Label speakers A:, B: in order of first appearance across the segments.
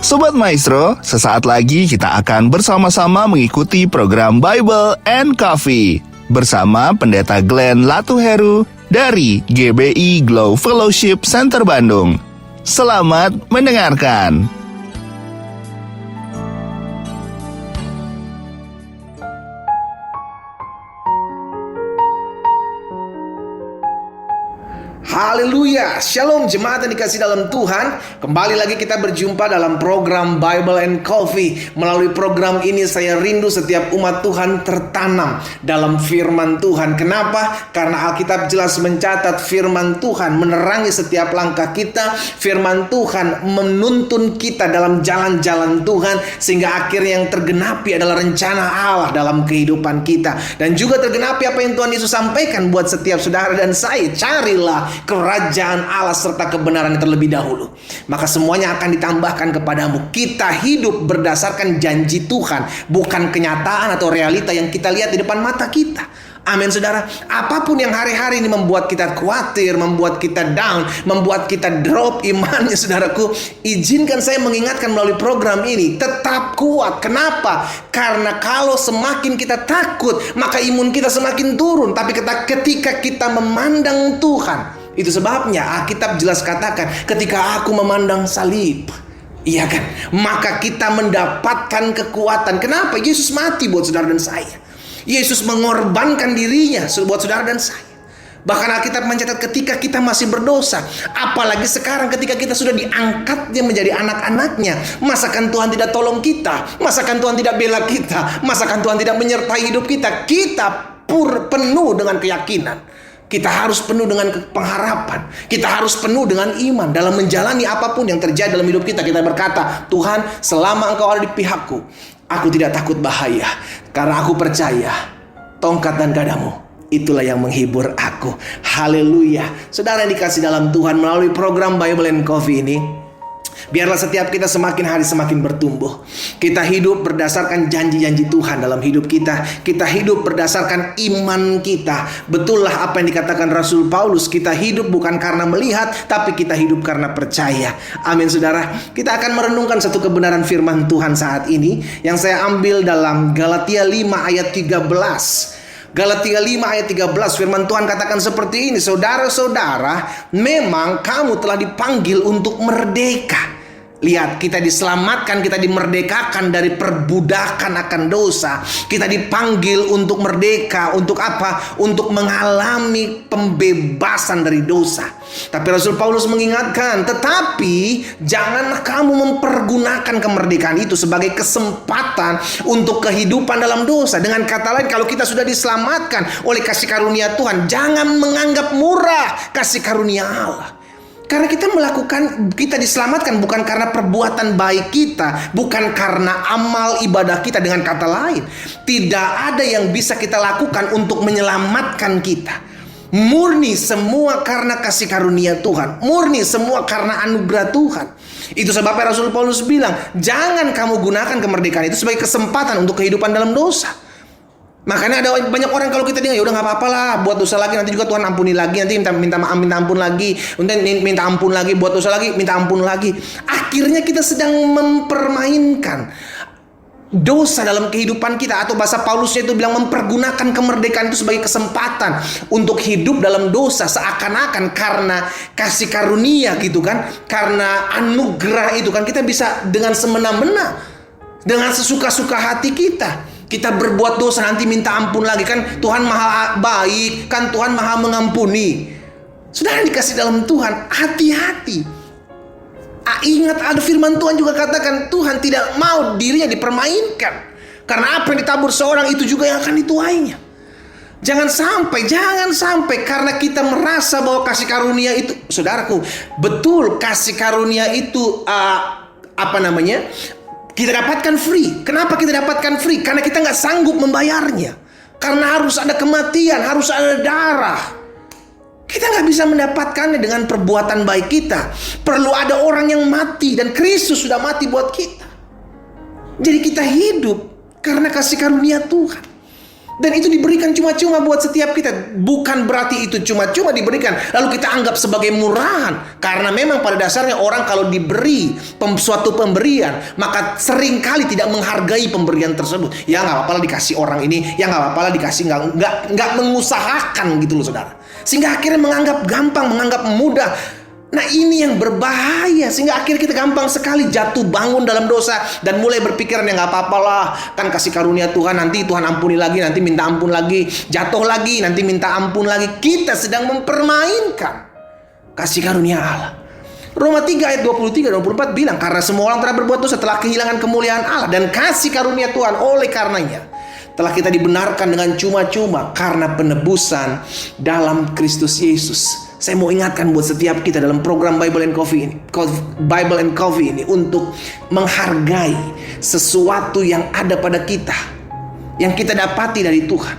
A: Sobat Maestro, sesaat lagi kita akan bersama-sama mengikuti program Bible and Coffee bersama Pendeta Glenn Latuheru dari GBI Glow Fellowship Center Bandung. Selamat mendengarkan.
B: Haleluya, Shalom jemaat yang dikasih dalam Tuhan. Kembali lagi kita berjumpa dalam program Bible and Coffee. Melalui program ini saya rindu setiap umat Tuhan tertanam dalam firman Tuhan. Kenapa? Karena Alkitab jelas mencatat firman Tuhan menerangi setiap langkah kita. Firman Tuhan menuntun kita dalam jalan-jalan Tuhan, sehingga akhirnya yang tergenapi adalah rencana Allah dalam kehidupan kita. Dan juga tergenapi apa yang Tuhan Yesus sampaikan buat setiap saudara dan saya. Carilah kerajaan Allah serta kebenaran terlebih dahulu, maka semuanya akan ditambahkan kepadamu. Kita hidup berdasarkan janji Tuhan, bukan kenyataan atau realita yang kita lihat di depan mata kita. Amin saudara. Apapun yang hari-hari ini membuat kita khawatir, membuat kita down, membuat kita drop imannya saudaraku, izinkan saya mengingatkan melalui program ini, tetap kuat. Kenapa? Karena kalau semakin kita takut, maka imun kita semakin turun. Tapi ketika kita memandang Tuhan, itu sebabnya Alkitab jelas katakan, ketika aku memandang salib, iya kan, maka kita mendapatkan kekuatan. Kenapa? Yesus mati buat saudara dan saya. Yesus mengorbankan dirinya buat saudara dan saya. Bahkan Alkitab mencatat ketika kita masih berdosa, apalagi sekarang ketika kita sudah diangkatnya menjadi anak-anaknya, masakan Tuhan tidak tolong kita, masakan Tuhan tidak bela kita, masakan Tuhan tidak menyertai hidup kita. Kita penuh dengan keyakinan. Kita harus penuh dengan pengharapan. Kita harus penuh dengan iman dalam menjalani apapun yang terjadi dalam hidup kita. Kita berkata, Tuhan, selama Engkau ada di pihakku, aku tidak takut bahaya, karena aku percaya tongkat dan gadamu itulah yang menghibur aku. Haleluya. Saudara yang dikasih dalam Tuhan, melalui program Bible and Coffee ini, biarlah setiap kita semakin hari semakin bertumbuh. Kita hidup berdasarkan janji-janji Tuhan dalam hidup kita. Kita hidup berdasarkan iman kita. Betullah apa yang dikatakan Rasul Paulus, kita hidup bukan karena melihat, tapi kita hidup karena percaya. Amin saudara. Kita akan merenungkan satu kebenaran firman Tuhan saat ini, yang saya ambil dalam Galatia 5 ayat 13. Galatia 5 ayat 13, firman Tuhan katakan seperti ini, saudara-saudara, memang kamu telah dipanggil untuk merdeka. Lihat, kita diselamatkan, kita dimerdekakan dari perbudakan akan dosa. Kita dipanggil untuk merdeka. Untuk apa? Untuk mengalami pembebasan dari dosa. Tapi Rasul Paulus mengingatkan, tetapi janganlah kamu mempergunakan kemerdekaan itu sebagai kesempatan untuk kehidupan dalam dosa. Dengan kata lain, kalau kita sudah diselamatkan oleh kasih karunia Tuhan, jangan menganggap murah kasih karunia Allah. Karena kita diselamatkan bukan karena perbuatan baik kita, bukan karena amal ibadah kita. Dengan kata lain, tidak ada yang bisa kita lakukan untuk menyelamatkan kita. Murni semua karena kasih karunia Tuhan, murni semua karena anugerah Tuhan. Itu sebabnya Rasul Paulus bilang, jangan kamu gunakan kemerdekaan itu sebagai kesempatan untuk kehidupan dalam dosa. Makanya ada banyak orang kalau kita dengar, ya udah nggak apa-apa lah, buat dosa lagi nanti juga Tuhan ampuni lagi, nanti minta maaf, minta ampun lagi, nanti minta ampun lagi, buat dosa lagi minta ampun lagi. Akhirnya kita sedang mempermainkan dosa dalam kehidupan kita, atau bahasa Paulusnya itu bilang mempergunakan kemerdekaan itu sebagai kesempatan untuk hidup dalam dosa, seakan-akan karena kasih karunia gitu kan, karena anugerah itu kan kita bisa dengan semena-mena, dengan sesuka-suka hati kita. Kita berbuat dosa nanti minta ampun lagi, kan Tuhan maha baik, kan Tuhan maha mengampuni. Saudara dikasih dalam Tuhan, hati-hati. Ingat, ada firman Tuhan juga katakan, Tuhan tidak mau dirinya dipermainkan. Karena apa yang ditabur seorang itu juga yang akan dituainya. Jangan sampai karena kita merasa bahwa kasih karunia itu, saudaraku, betul kasih karunia itu kita dapatkan free. Kenapa kita dapatkan free? Karena kita nggak sanggup membayarnya. Karena harus ada kematian, harus ada darah. Kita nggak bisa mendapatkannya dengan perbuatan baik kita. Perlu ada orang yang mati, dan Kristus sudah mati buat kita. Jadi kita hidup karena kasih karunia Tuhan. Dan itu diberikan cuma-cuma buat setiap kita. Bukan berarti itu cuma-cuma diberikan lalu kita anggap sebagai murahan. Karena memang pada dasarnya orang kalau diberi suatu pemberian, maka seringkali tidak menghargai pemberian tersebut. Ya nggak apa-apa lah dikasih orang ini, ya nggak apa-apa lah dikasih, nggak mengusahakan gitu loh saudara. Sehingga akhirnya menganggap gampang, menganggap mudah. Nah ini yang berbahaya, sehingga akhirnya kita gampang sekali jatuh bangun dalam dosa dan mulai berpikiran ya nggak apa-apa lah, kan kasih karunia Tuhan, nanti Tuhan ampuni lagi, nanti minta ampun lagi, jatuh lagi, nanti minta ampun lagi. Kita sedang mempermainkan kasih karunia Allah. Roma 3 ayat 23-24 bilang, karena semua orang telah berbuat dosa, telah kehilangan kemuliaan Allah dan kasih karunia Tuhan. Oleh karenanya telah kita dibenarkan dengan cuma-cuma karena penebusan dalam Kristus Yesus. Saya mau ingatkan buat setiap kita dalam program Bible and Coffee ini untuk menghargai sesuatu yang ada pada kita, yang kita dapati dari Tuhan.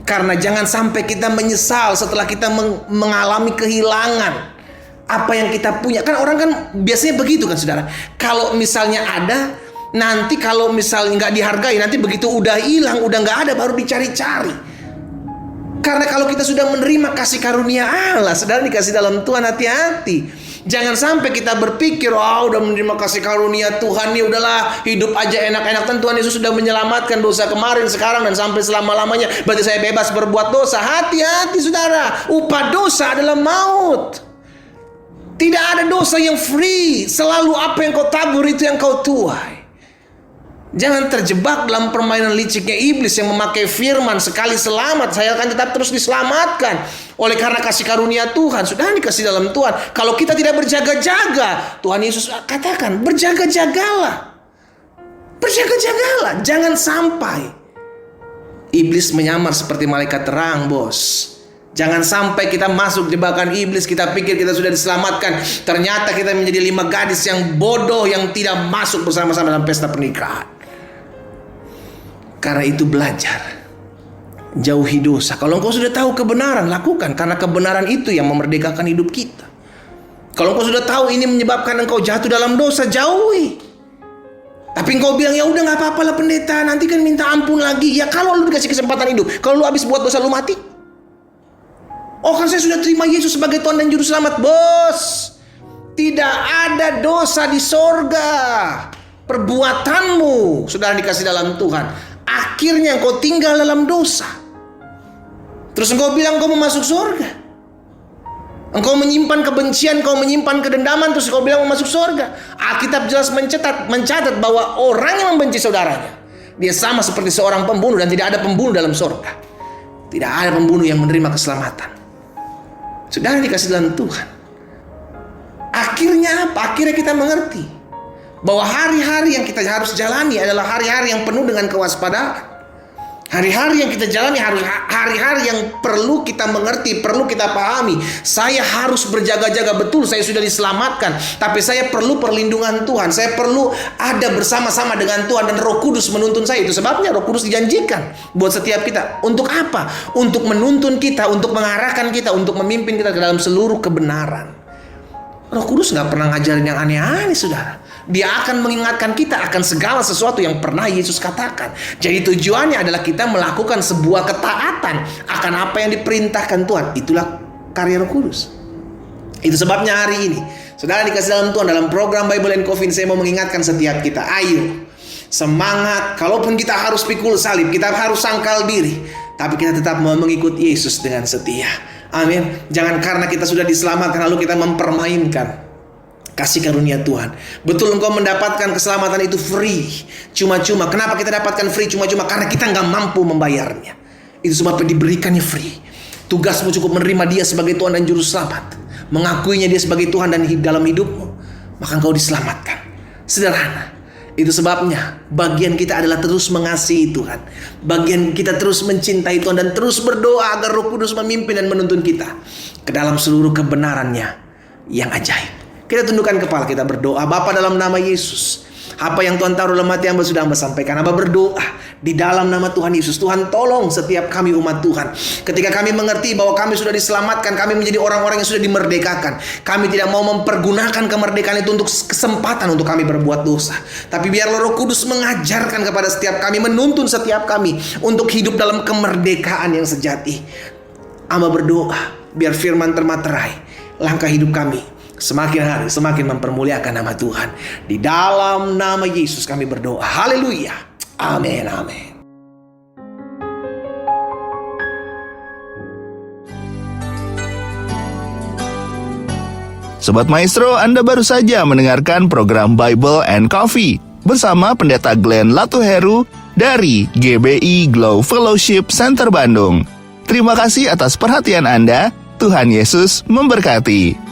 B: Karena jangan sampai kita menyesal setelah kita mengalami kehilangan apa yang kita punya. Kan orang kan biasanya begitu kan saudara. Kalau misalnya ada, nanti kalau misalnya nggak dihargai, nanti begitu udah hilang, udah nggak ada, baru dicari-cari. Karena kalau kita sudah menerima kasih karunia Allah, saudara dikasih dalam Tuhan, hati-hati. Jangan sampai kita berpikir, udah menerima kasih karunia Tuhan nih, udahlah hidup aja enak-enak. Dan Tuhan Yesus sudah menyelamatkan dosa kemarin, sekarang, dan sampai selama-lamanya. Berarti saya bebas berbuat dosa. Hati-hati saudara, upah dosa adalah maut. Tidak ada dosa yang free. Selalu apa yang kau tabur itu yang kau tuai. Jangan terjebak dalam permainan liciknya iblis yang memakai firman, sekali selamat saya akan tetap terus diselamatkan oleh karena kasih karunia Tuhan. Sudah dikasih dalam Tuhan. Kalau kita tidak berjaga-jaga, Tuhan Yesus katakan berjaga-jagalah. Berjaga-jagalah. Jangan sampai iblis menyamar seperti malaikat terang, bos. Jangan sampai kita masuk jebakan iblis. Kita pikir kita sudah diselamatkan, ternyata kita menjadi 5 gadis yang bodoh yang tidak masuk bersama-sama dalam pesta pernikahan. Karena itu belajar, jauhi dosa. Kalau engkau sudah tahu kebenaran, lakukan, karena kebenaran itu yang memerdekakan hidup kita. Kalau engkau sudah tahu ini menyebabkan engkau jatuh dalam dosa, jauhi. Tapi engkau bilang, ya udah nggak apa-apa lah pendeta, nanti kan minta ampun lagi. Ya kalau lu dikasih kesempatan hidup, kalau lu habis buat dosa lu mati. Oh kan saya sudah terima Yesus sebagai Tuhan dan Juru Selamat. Bos, tidak ada dosa di sorga. Perbuatanmu sudah dikasih dalam Tuhan. Akhirnya engkau tinggal dalam dosa. Terus engkau bilang engkau mau masuk surga. Engkau menyimpan kebencian, engkau menyimpan kedendaman, terus engkau bilang mau masuk surga. Alkitab jelas mencatat bahwa orang yang membenci saudaranya, dia sama seperti seorang pembunuh, dan tidak ada pembunuh dalam surga. Tidak ada pembunuh yang menerima keselamatan. Sudah dikasih dalam Tuhan. Akhirnya apa? Akhirnya kita mengerti bahwa hari-hari yang kita harus jalani adalah hari-hari yang penuh dengan kewaspadaan. Hari-hari yang kita jalani harus hari-hari yang perlu kita mengerti, perlu kita pahami. Saya harus berjaga-jaga, betul saya sudah diselamatkan, tapi saya perlu perlindungan Tuhan. Saya perlu ada bersama-sama dengan Tuhan, dan Roh Kudus menuntun saya. Itu sebabnya Roh Kudus dijanjikan buat setiap kita. Untuk apa? Untuk menuntun kita, untuk mengarahkan kita, untuk memimpin kita ke dalam seluruh kebenaran. Roh Kudus gak pernah ngajarin yang aneh-aneh saudara. Dia akan mengingatkan kita akan segala sesuatu yang pernah Yesus katakan. Jadi tujuannya adalah kita melakukan sebuah ketaatan akan apa yang diperintahkan Tuhan. Itulah karya Roh Kudus. Itu sebabnya hari ini, saudara dikasih dalam Tuhan, dalam program Bible and Coffee, saya mau mengingatkan setiap kita. Ayo, semangat. Kalaupun kita harus pikul salib, kita harus sangkal diri, tapi kita tetap mau mengikut Yesus dengan setia. Amin. Jangan karena kita sudah diselamatkan lalu kita mempermainkan kasih karunia Tuhan. Betul engkau mendapatkan keselamatan itu free, cuma-cuma. Kenapa kita dapatkan free cuma-cuma? Karena kita nggak mampu membayarnya. Itu sebabnya diberikannya free. Tugasmu cukup menerima Dia sebagai Tuhan dan Juru Selamat, mengakuinya Dia sebagai Tuhan dan dalam hidupmu, maka engkau diselamatkan. Sederhana. Itu sebabnya bagian kita adalah terus mengasihi Tuhan. Bagian kita terus mencintai Tuhan dan terus berdoa agar Roh Kudus memimpin dan menuntun kita ke dalam seluruh kebenarannya yang ajaib. Kita tundukkan kepala, kita berdoa. Bapa, dalam nama Yesus, Apa yang Tuhan taruh dalam hati hamba sudah hamba sampaikan. Hamba berdoa di dalam nama Tuhan Yesus. Tuhan tolong setiap kami umat Tuhan. Ketika kami mengerti bahwa kami sudah diselamatkan, kami menjadi orang-orang yang sudah dimerdekakan. Kami tidak mau mempergunakan kemerdekaan itu untuk kesempatan untuk kami berbuat dosa. Tapi biarlah Roh Kudus mengajarkan kepada setiap kami, menuntun setiap kami untuk hidup dalam kemerdekaan yang sejati. Hamba berdoa biar firman termaterai langkah hidup kami. Semakin hari semakin mempermuliakan nama Tuhan. Di dalam nama Yesus kami berdoa. Haleluya. Amin, amin.
A: Sobat Maestro, Anda baru saja mendengarkan program Bible and Coffee bersama Pendeta Glenn Latuheru dari GBI Glow Fellowship Center Bandung. Terima kasih atas perhatian Anda. Tuhan Yesus memberkati.